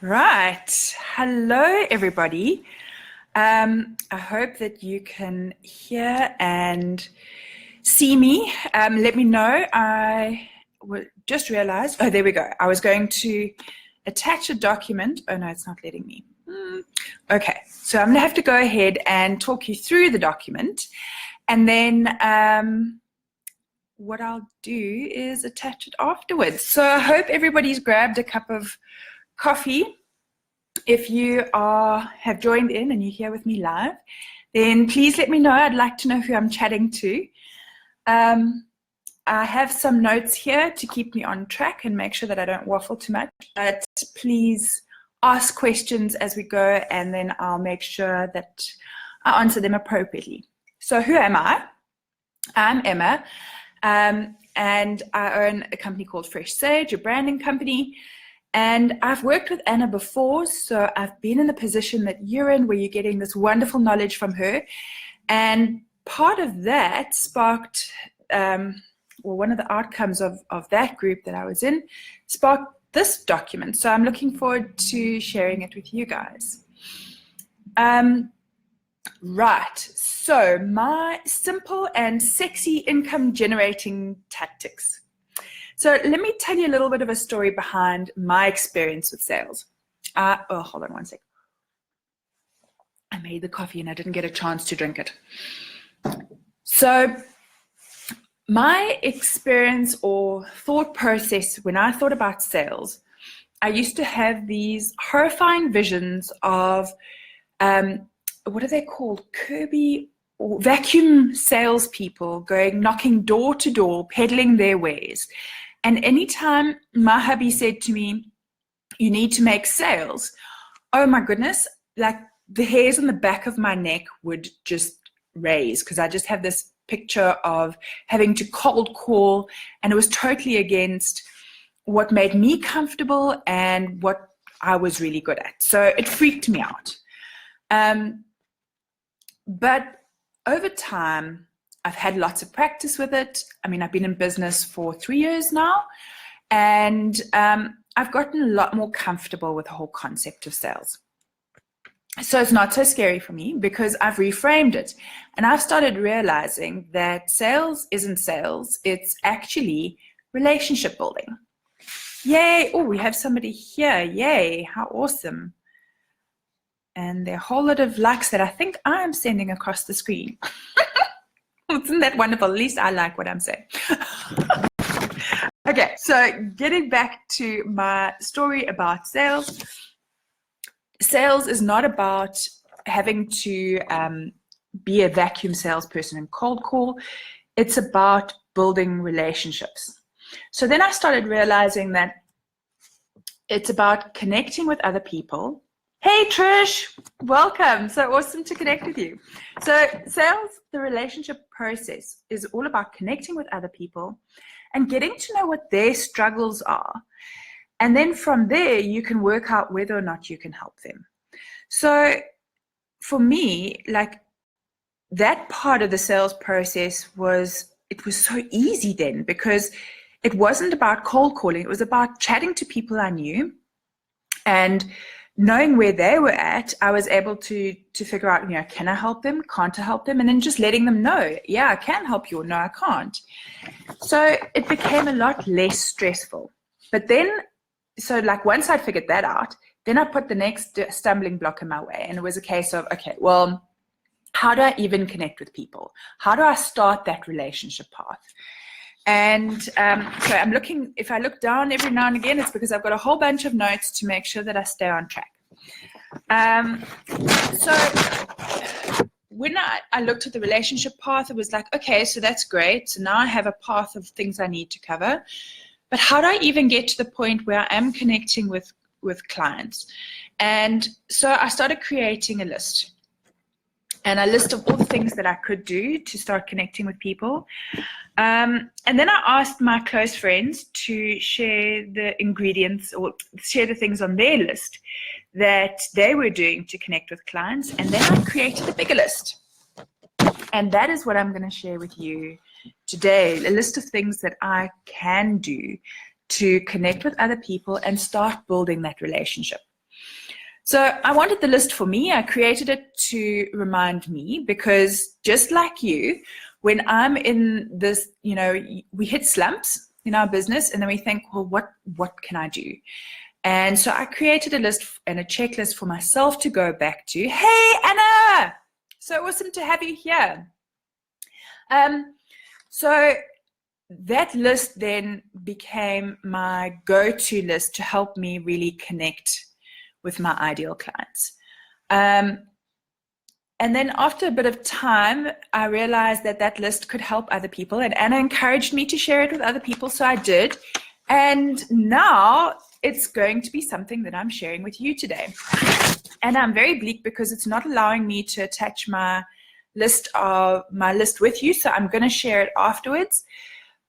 Right. Hello, everybody. I hope that you can hear and see me. Let me know. Just realized, oh, there we go. I was going to attach a document. Oh, no, it's not letting me. Okay, so I'm going to have to go ahead and talk you through the document. And then what I'll do is attach it afterwards. So I hope everybody's grabbed a cup of coffee. If you have joined in and you're here with me live, then please let me know. I'd like to know who I'm chatting to. I have some notes here to keep me on track and make sure that I don't waffle too much. But please ask questions as we go, and then I'll make sure that I answer them appropriately. So who am I? I'm Emma, and I own a company called Fresh Sage, a branding company. And I've worked with Anna before, so I've been in the position that you're in, where you're getting this wonderful knowledge from her. And part of that sparked, one of the outcomes of that group that I was in, sparked this document. So I'm looking forward to sharing it with you guys. Right, so my simple and sexy income generating tactics. So let me tell you a little bit of a story behind my experience with sales. Hold on one sec. I made the coffee and I didn't get a chance to drink it. So my experience or thought process when I thought about sales, I used to have these horrifying visions of, what are they called? Kirby or vacuum salespeople knocking door to door, peddling their wares. And anytime my hubby said to me, you need to make sales, oh my goodness, like the hairs on the back of my neck would just raise, because I just have this picture of having to cold call, and it was totally against what made me comfortable and what I was really good at. So it freaked me out. But over time, I've had lots of practice with it. I mean, I've been in business for 3 years now, and I've gotten a lot more comfortable with the whole concept of sales. So it's not so scary for me, because I've reframed it, and I've started realizing that sales isn't sales. It's actually relationship building. Yay. Oh, we have somebody here. Yay. How awesome. And there are a whole lot of likes that I think I'm sending across the screen. Isn't that wonderful? At least I like what I'm saying. Okay, so getting back to my story about sales. Sales is not about having to be a vacuum salesperson and cold call. It's about building relationships. So then I started realizing that it's about connecting with other people. Hey Trish, welcome. So awesome to connect with you. So sales, the relationship process, is all about connecting with other people and getting to know what their struggles are. And then from there, you can work out whether or not you can help them. So for me, like, that part of the sales process was so easy then, because it wasn't about cold calling. It was about chatting to people I knew, and knowing where they were at, I was able to figure out, can I help them? Can't I help them? And then just letting them know, yeah, I can help you, or no, I can't. So it became a lot less stressful. But then, once I figured that out, then I put the next stumbling block in my way. And it was a case of, okay, well, how do I even connect with people? How do I start that relationship path? And so I'm looking, if I look down every now and again, it's because I've got a whole bunch of notes to make sure that I stay on track. So when I looked at the relationship path, it was like, okay, so that's great. So now I have a path of things I need to cover. But how do I even get to the point where I am connecting with clients? And so I started creating a list. And a list of all the things that I could do to start connecting with people. And then I asked my close friends to share the ingredients or share the things on their list that they were doing to connect with clients. And then I created a bigger list. And that is what I'm going to share with you today, a list of things that I can do to connect with other people and start building that relationship. So I wanted the list for me. I created it to remind me, because just like you, when I'm in this, we hit slumps in our business and then we think, well, what can I do? And so I created a list and a checklist for myself to go back to. Hey, Anna! So awesome to have you here. So that list then became my go-to list to help me really connect with my ideal clients. And then after a bit of time, I realized that list could help other people, and Anna encouraged me to share it with other people, so I did. And now it's going to be something that I'm sharing with you today. And I'm very bleak because it's not allowing me to attach my list with you, so I'm going to share it afterwards.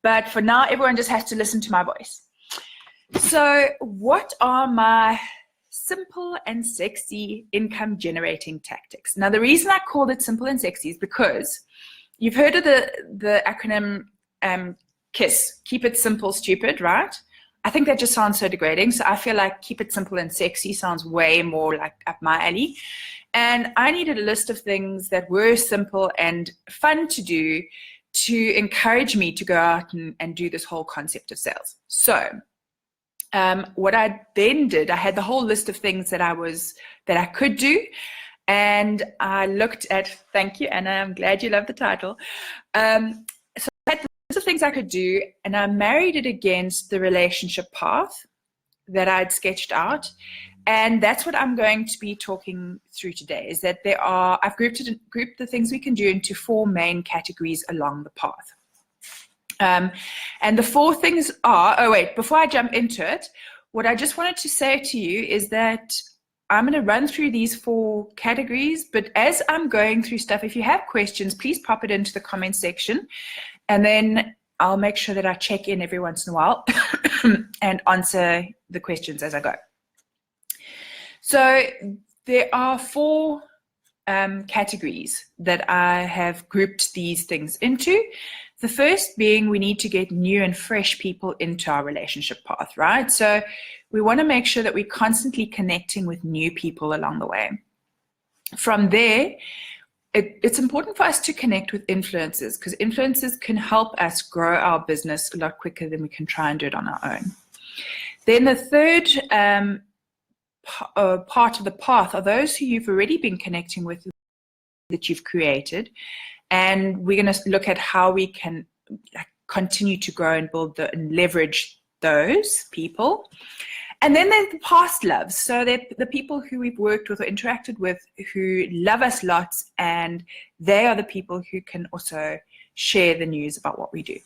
But for now, everyone just has to listen to my voice. So what are my simple and sexy income generating tactics? Now, the reason I called it simple and sexy is because you've heard of the acronym KISS, keep it simple, stupid, right? I think that just sounds so degrading. So I feel like keep it simple and sexy sounds way more like up my alley. And I needed a list of things that were simple and fun to do to encourage me to go out and do this whole concept of sales. So what I then did, I had the whole list of things that I could do, and I looked at, thank you, Anna, I'm glad you love the title. So I had the list of things I could do, and I married it against the relationship path that I'd sketched out. And that's what I'm going to be talking through today, is that I've grouped the things we can do into 4 main categories along the path. And the 4 things are, before I jump into it, what I just wanted to say to you is that I'm going to run through these 4 categories, but as I'm going through stuff, if you have questions, please pop it into the comment section, and then I'll make sure that I check in every once in a while and answer the questions as I go. So there are 4 categories that I have grouped these things into. The first being we need to get new and fresh people into our relationship path, right? So we want to make sure that we're constantly connecting with new people along the way. From there, it's important for us to connect with influencers, because influencers can help us grow our business a lot quicker than we can try and do it on our own. Then the third part of the path are those who you've already been connecting with, that you've created, and we're going to look at how we can continue to grow and build and leverage those people. And then there's the past loves, so they're the people who we've worked with or interacted with who love us lots, and they are the people who can also share the news about what we do.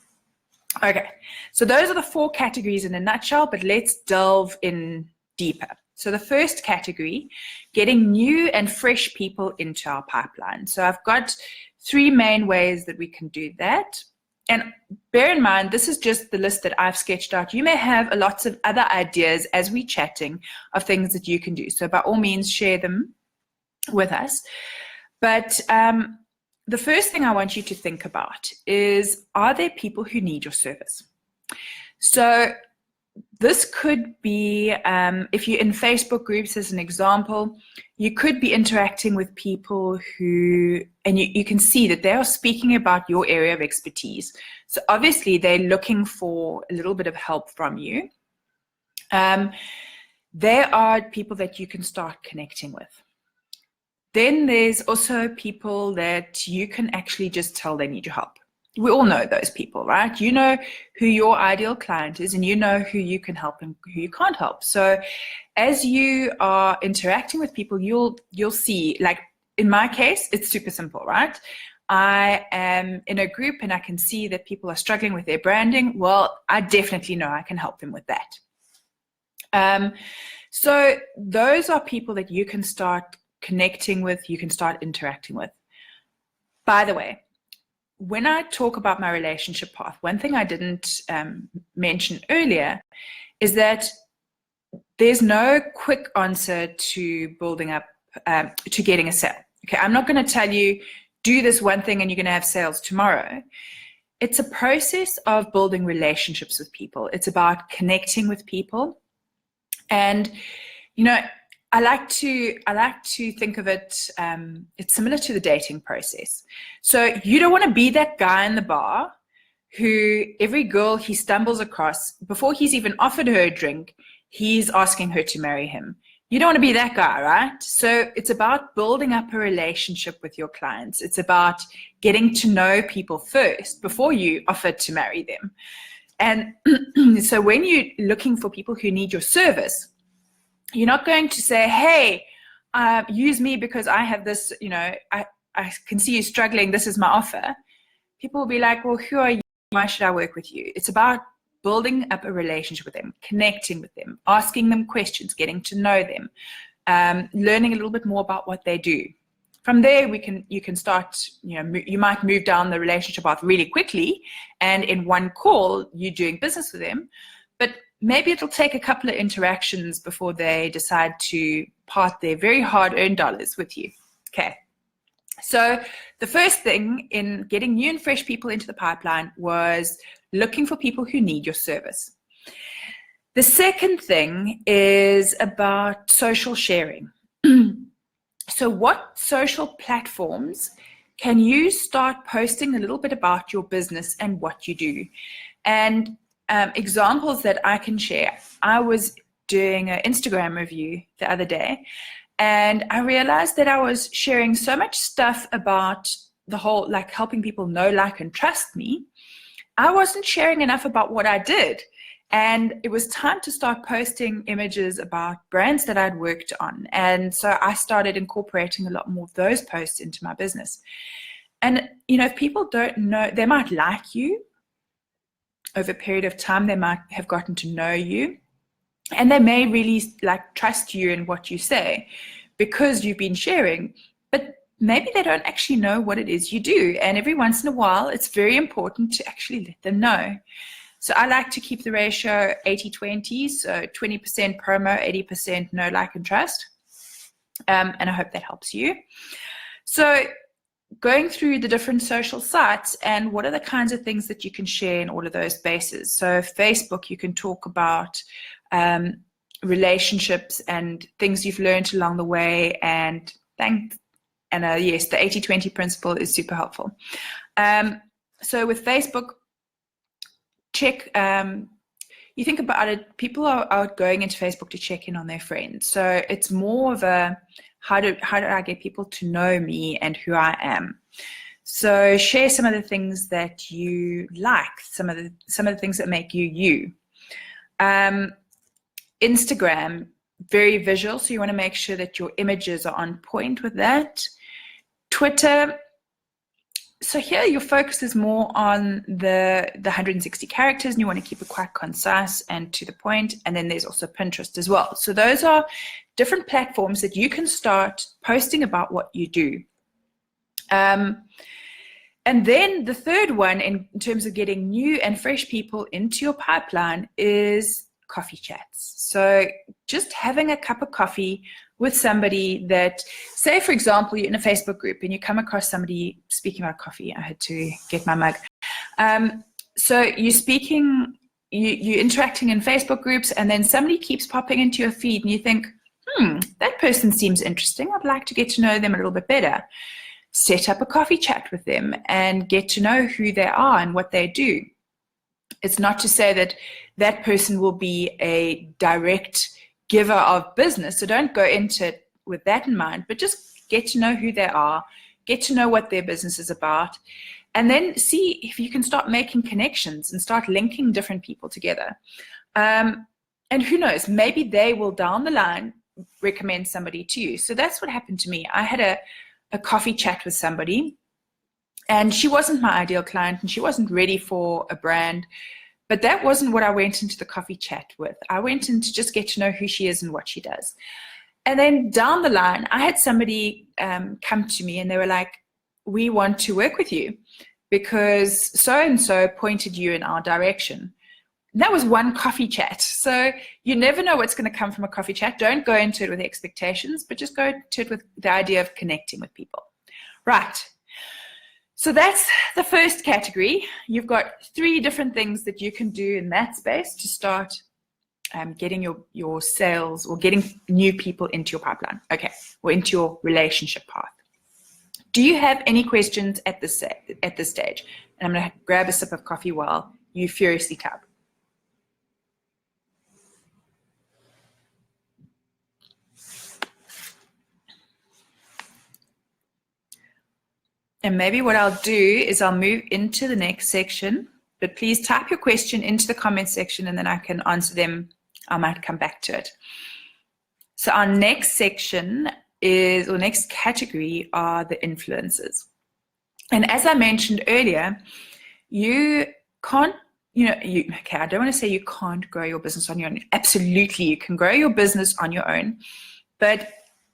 Okay, so those are the 4 categories in a nutshell, but let's delve in deeper. So the first category, getting new and fresh people into our pipeline. So I've got 3 main ways that we can do that. And bear in mind, this is just the list that I've sketched out. You may have lots of other ideas as we're chatting of things that you can do. So by all means, share them with us. But the first thing I want you to think about is, are there people who need your service? So this could be, if you're in Facebook groups as an example, you could be interacting with people who, and you can see that they are speaking about your area of expertise. So obviously they're looking for a little bit of help from you. There are people that you can start connecting with. Then there's also people that you can actually just tell they need your help. We all know those people, right? You know who your ideal client is, and you know who you can help and who you can't help. So as you are interacting with people, you'll see, like in my case, it's super simple, right? I am in a group and I can see that people are struggling with their branding. Well, I definitely know I can help them with that. So those are people that you can start connecting with, you can start interacting with. By the way, when I talk about my relationship path, one thing I didn't mention earlier is that there's no quick answer to building up, to getting a sale. Okay, I'm not going to tell you, do this one thing and you're going to have sales tomorrow. It's a process of building relationships with people. It's about connecting with people. And, you know, I like to think of it, it's similar to the dating process. So you don't want to be that guy in the bar who every girl he stumbles across, before he's even offered her a drink, he's asking her to marry him. You don't want to be that guy, right? So it's about building up a relationship with your clients. It's about getting to know people first before you offer to marry them. And so when you're looking for people who need your service, you're not going to say, hey, use me because I have this, I can see you struggling. This is my offer. People will be like, well, who are you? Why should I work with you? It's about building up a relationship with them, connecting with them, asking them questions, getting to know them, learning a little bit more about what they do. From there, you can start, you might move down the relationship path really quickly, and in one call, you're doing business with them. But maybe it'll take a couple of interactions before they decide to part their very hard-earned dollars with you. Okay. So the first thing in getting new and fresh people into the pipeline was looking for people who need your service. The second thing is about social sharing. So what social platforms can you start posting a little bit about your business and what you do? And examples that I can share. I was doing an Instagram review the other day, and I realized that I was sharing so much stuff about the whole, like helping people know, like, and trust me. I wasn't sharing enough about what I did. And it was time to start posting images about brands that I'd worked on. And so I started incorporating a lot more of those posts into my business. And, if people don't know, they might like you. Over a period of time, they might have gotten to know you. And they may really trust you in what you say because you've been sharing, but maybe they don't actually know what it is you do. And every once in a while, it's very important to actually let them know. So I like to keep the ratio 80-20, so 20% promo, 80% know, like, and trust. And I hope that helps you. So going through the different social sites and what are the kinds of things that you can share in all of those spaces. So Facebook, you can talk about relationships and things you've learned along the way. And yes, the 80-20 principle is super helpful. So with Facebook, check, you think about it, people are going into Facebook to check in on their friends. So it's more of a, how do I get people to know me and who I am? So share some of the things that you like, some of the things that make you you. Instagram, very visual, so you want to make sure that your images are on point with that. Twitter, so here your focus is more on the 160 characters, and you want to keep it quite concise and to the point. And then there's also Pinterest as well. So those are different platforms that you can start posting about what you do. And then the third one in terms of getting new and fresh people into your pipeline is coffee chats. So just having a cup of coffee with somebody that, say, for example, you're in a Facebook group and you come across somebody speaking about coffee. I had to get my mug. So you're interacting in Facebook groups, and then somebody keeps popping into your feed and you think, that person seems interesting. I'd like to get to know them a little bit better. Set up a coffee chat with them and get to know who they are and what they do. It's not to say that that person will be a direct giver of business, so don't go into it with that in mind, but just get to know who they are, get to know what their business is about, and then see if you can start making connections and start linking different people together. And who knows, maybe they will down the line recommend somebody to you. So that's what happened to me. I had a coffee chat with somebody, and she wasn't my ideal client and she wasn't ready for a brand, but that wasn't what I went into the coffee chat with. I went in to just get to know who she is and what she does. And then down the line, I had somebody come to me and they were like, we want to work with you because so-and-so pointed you in our direction. And that was one coffee chat. So you never know what's going to come from a coffee chat. Don't go into it with expectations, but just go to it with the idea of connecting with people. Right. So that's the first category. You've got 3 different things that you can do in that space to start getting your sales or getting new people into your pipeline, okay, or into your relationship path. Do you have any questions at this stage? And I'm going to grab a sip of coffee while you furiously type. And maybe what I'll do is I'll move into the next section, but please type your question into the comment section and then I can answer them. I might come back to it. So our next section is, or next category are the influencers. And as I mentioned earlier, you can't, okay, I don't want to say you can't grow your business on your own. Absolutely, you can grow your business on your own. But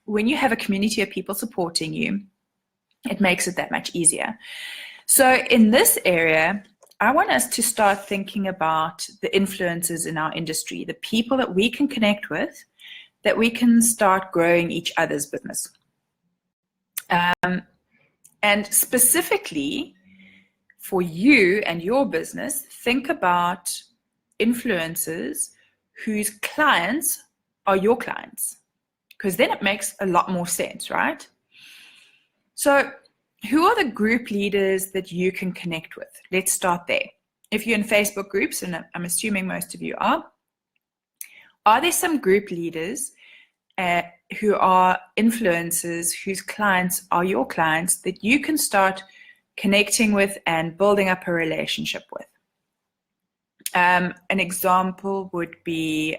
when you have a community of people supporting you, it makes it that much easier. So in this area, I want us to start thinking about the influencers in our industry, the people that we can connect with, that we can start growing each other's business. And specifically for you and your business, think about influencers whose clients are your clients, because then it makes a lot more sense, right? So who are the group leaders that you can connect with? Let's start there. If you're in Facebook groups, and I'm assuming most of you are there some group leaders who are influencers whose clients are your clients that you can start connecting with and building up a relationship with? An example would be,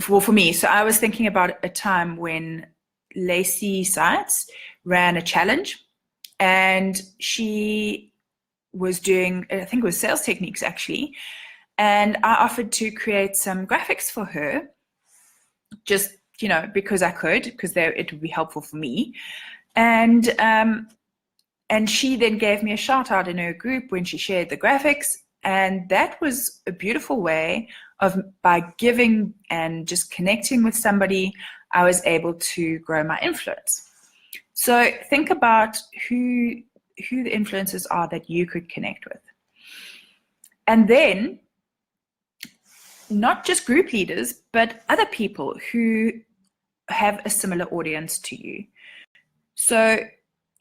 for me, so I was thinking about a time when Lacey Sites ran a challenge, and she was doing, I think it was sales techniques actually, and I offered to create some graphics for her, just because I could, because it would be helpful for me, and she then gave me a shout out in her group when she shared the graphics, and that was a beautiful way of, by giving and just connecting with somebody, I was able to grow my influence. So think about who the influencers are that you could connect with. And then not just group leaders, but other people who have a similar audience to you. So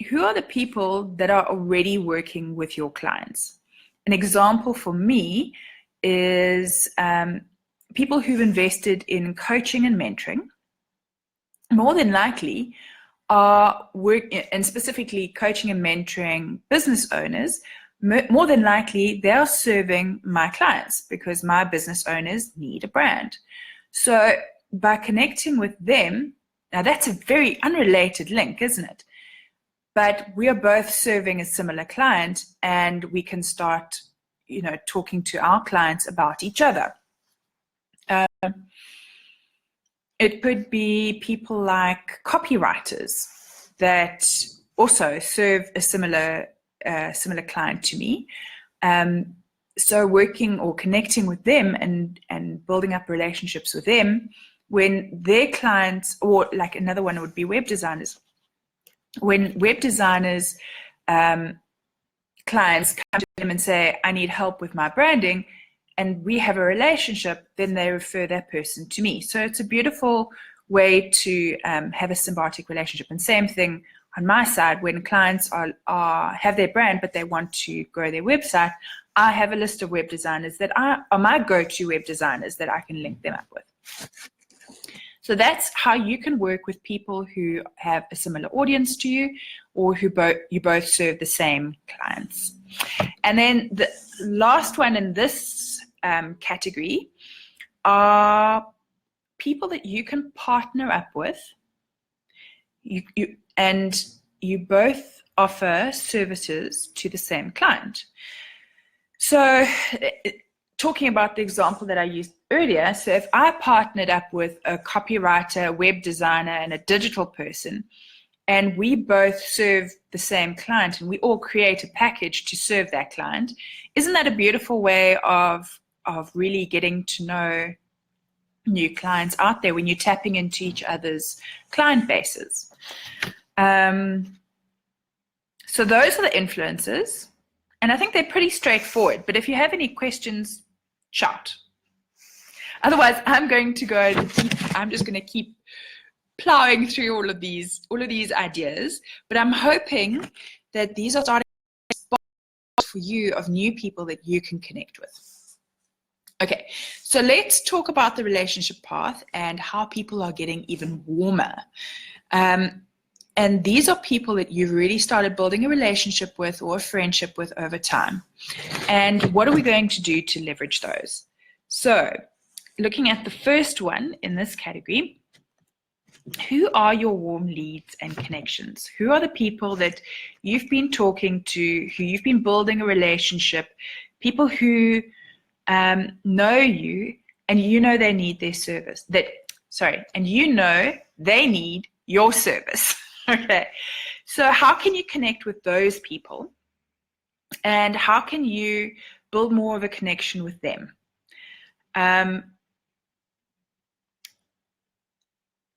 who are the people that are already working with your clients? An example for me is people who've invested in coaching and mentoring. More than likely are and specifically coaching and mentoring business owners, more than likely they are serving my clients because my business owners need a brand. So by connecting with them, now that's a very unrelated link, isn't it? But we are both serving a similar client, and we can start, talking to our clients about each other. It could be people like copywriters that also serve a similar client to me. So working or connecting with them and building up relationships with them when their clients, or like another one would be web designers. When web designers clients come to them and say, I need help with my branding, and we have a relationship, then they refer that person to me. So it's a beautiful way to have a symbiotic relationship. And same thing on my side, when clients have their brand, but they want to grow their website, I have a list of web designers that are my go-to web designers that I can link them up with. So that's how you can work with people who have a similar audience to you, or who you both serve the same clients. And then the last one in this category are people that you can partner up with. You both offer services to the same client. So talking about the example that I used earlier, so if I partnered up with a copywriter, a web designer, and a digital person, and we both serve the same client, and we all create a package to serve that client, isn't that a beautiful way of really getting to know new clients out there when you're tapping into each other's client bases? So those are the influencers, and I think they're pretty straightforward, but if you have any questions, shout. Otherwise, I'm just going to keep plowing through all of these ideas. But I'm hoping that these are starting for you of new people that you can connect with. Okay, so let's talk about the relationship path and how people are getting even warmer. And these are people that you've really started building a relationship with or a friendship with over time. And what are we going to do to leverage those? So, looking at the first one in this category, who are your warm leads and connections? Who are the people that you've been talking to, who you've been building a relationship, people who know you and you know they need their service, and you know they need your service. Okay, so how can you connect with those people and how can you build more of a connection with them?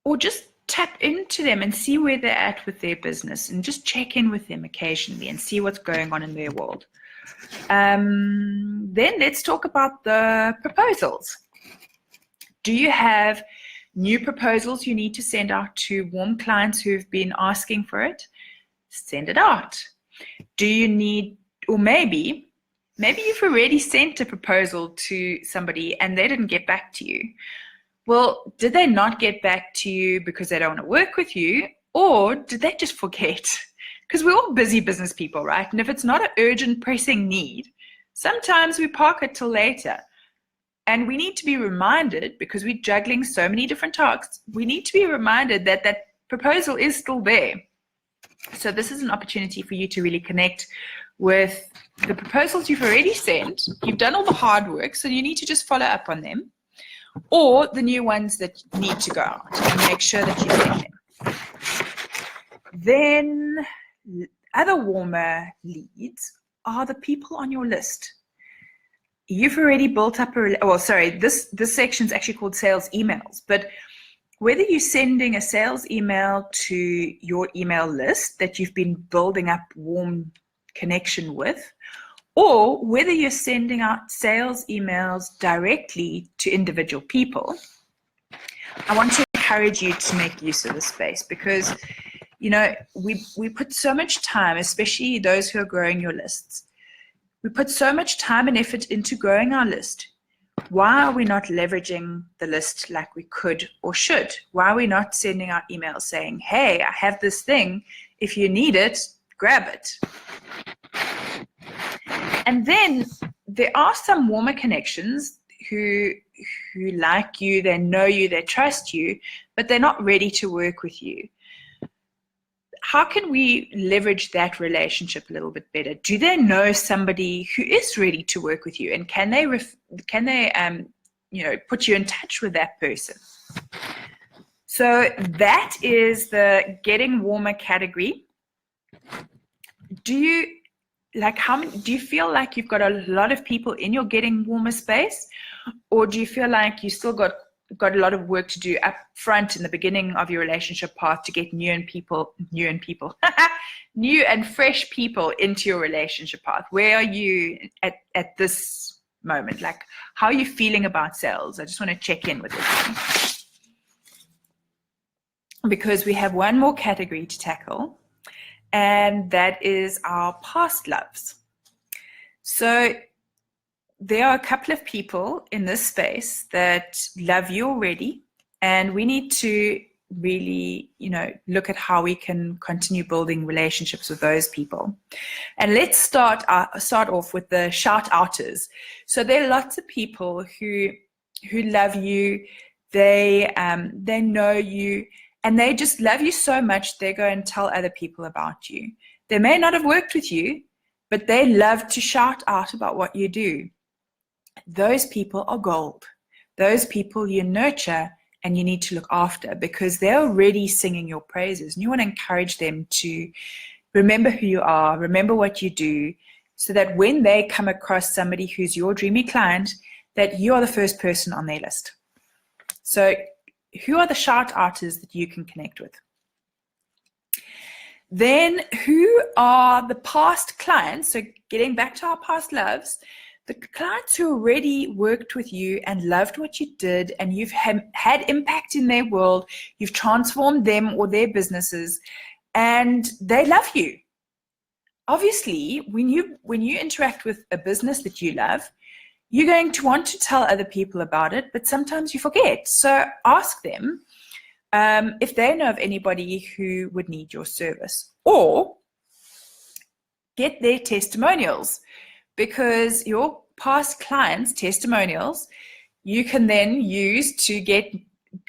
Or just tap into them and see where they're at with their business and just check in with them occasionally and see what's going on in their world. Then let's talk about the proposals. Do you have new proposals you need to send out to warm clients who've been asking for it? Send it out. Do you need, or maybe you've already sent a proposal to somebody and they didn't get back to you. Well, did they not get back to you because they don't want to work with you, or did they just forget? Because we're all busy business people, right? And if it's not an urgent, pressing need, sometimes we park it till later. And we need to be reminded, because we're juggling so many different tasks, we need to be reminded that that proposal is still there. So this is an opportunity for you to really connect with the proposals you've already sent. You've done all the hard work, so you need to just follow up on them, or the new ones that need to go out and make sure that you send them. Then other warmer leads are the people on your list. You've already built up this section is actually called sales emails, but whether you're sending a sales email to your email list that you've been building up warm connection with, or whether you're sending out sales emails directly to individual people, I want to encourage you to make use of this space, because we put so much time, especially those who are growing your lists. We put so much time and effort into growing our list. Why are we not leveraging the list like we could or should? Why are we not sending out emails saying, hey, I have this thing. If you need it, grab it. And then there are some warmer connections who like you, they know you, they trust you, but they're not ready to work with you. How can we leverage that relationship a little bit better? Do they know somebody who is ready to work with you, and can they put you in touch with that person? So that is the getting warmer category. Do you feel like you've got a lot of people in your getting warmer space, or do you feel like you still got a lot of work to do up front in the beginning of your relationship path to get new and fresh people into your relationship path? Where are you at this moment? Like, how are you feeling about sales? I just want to check in with this, because we have one more category to tackle, and that is our past loves. So there are a couple of people in this space that love you already, and we need to really, look at how we can continue building relationships with those people. And let's start off with the shout outers. So there are lots of people who love you, they know you, and they just love you so much they go and tell other people about you. They may not have worked with you, but they love to shout out about what you do. Those people are gold. Those people you nurture and you need to look after, because they're already singing your praises, and you want to encourage them to remember who you are, remember what you do, so that when they come across somebody who's your dreamy client, that you are the first person on their list. So who are the shout outers that you can connect with? Then who are the past clients? So getting back to our past loves, The clients who already worked with you and loved what you did, and you've had impact in their world, you've transformed them or their businesses, and they love you. Obviously, when you interact with a business that you love, you're going to want to tell other people about it, but sometimes you forget. So ask them if they know of anybody who would need your service, or get their testimonials, because your past clients' testimonials you can then use to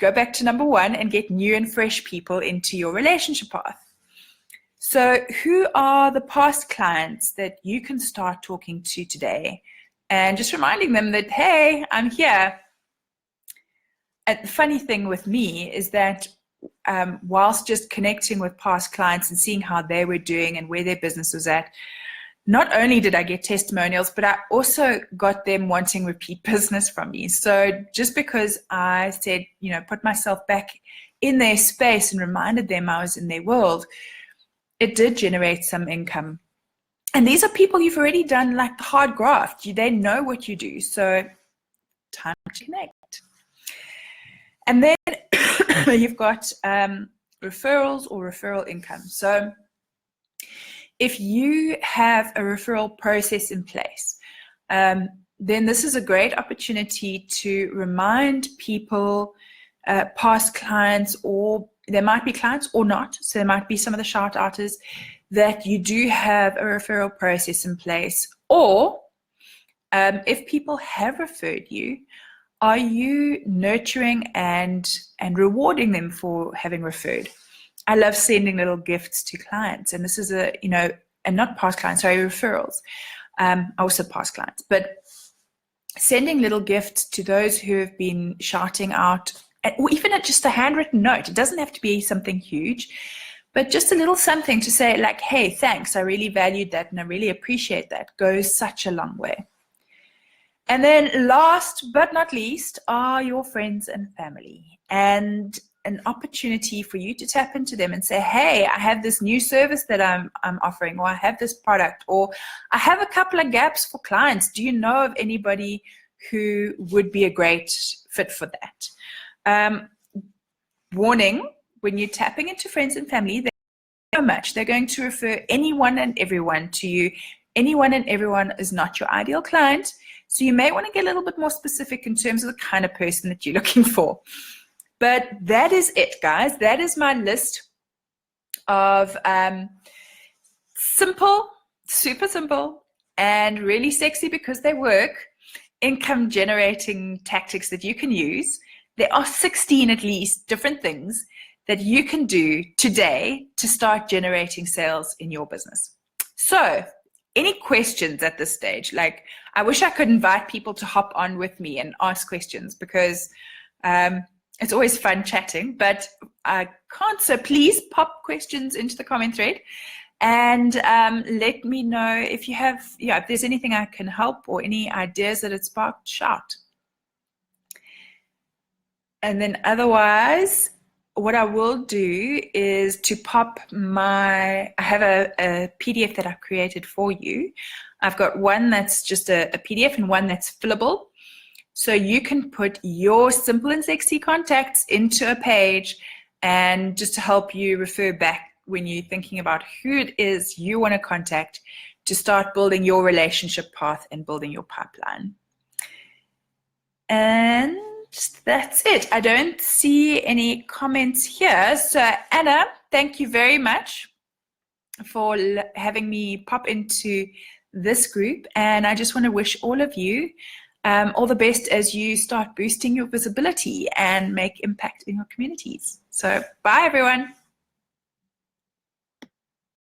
go back to number one and get new and fresh people into your relationship path. So who are the past clients that you can start talking to today, and just reminding them that, hey, I'm here. And the funny thing with me is that whilst just connecting with past clients and seeing how they were doing and where their business was at, not only did I get testimonials, but I also got them wanting repeat business from me. So just because I said, put myself back in their space and reminded them I was in their world, it did generate some income. And these are people you've already done like the hard graft. They know what you do. So time to connect. And then you've got referrals or referral income. So if you have a referral process in place, then this is a great opportunity to remind people, past clients, or there might be clients or not, so there might be some of the shout-outers, that you do have a referral process in place. Or if people have referred you, are you nurturing and rewarding them for having referred? I love sending little gifts to clients, and this is and not past clients, sorry, referrals. Also past clients, but sending little gifts to those who have been shouting out, or even just a handwritten note. It doesn't have to be something huge, but just a little something to say like, hey, thanks, I really valued that and I really appreciate that, goes such a long way. And then last but not least are your friends and family, and an opportunity for you to tap into them and say, hey, I have this new service that I'm offering, or I have this product, or I have a couple of gaps for clients. Do you know of anybody who would be a great fit for that? Warning, when you're tapping into friends and family, they're so much. They're going to refer anyone and everyone to you. Anyone and everyone is not your ideal client. So you may want to get a little bit more specific in terms of the kind of person that you're looking for. But that is it, guys. That is my list of simple, super simple, and really sexy because they work, income generating tactics that you can use. There are 16 at least different things that you can do today to start generating sales in your business. So any questions at this stage? Like, I wish I could invite people to hop on with me and ask questions, because it's always fun chatting, but I can't. So please pop questions into the comment thread and let me know if you have, if there's anything I can help or any ideas that it sparked, shout. And then otherwise, what I will do is to pop I have a PDF that I've created for you. I've got one that's just a PDF and one that's fillable. So you can put your simple and sexy contacts into a page, and just to help you refer back when you're thinking about who it is you want to contact to start building your relationship path and building your pipeline. And that's it. I don't see any comments here. So Anna, thank you very much for having me pop into this group. And I just want to wish all of you all the best as you start boosting your visibility and make impact in your communities. So bye, everyone.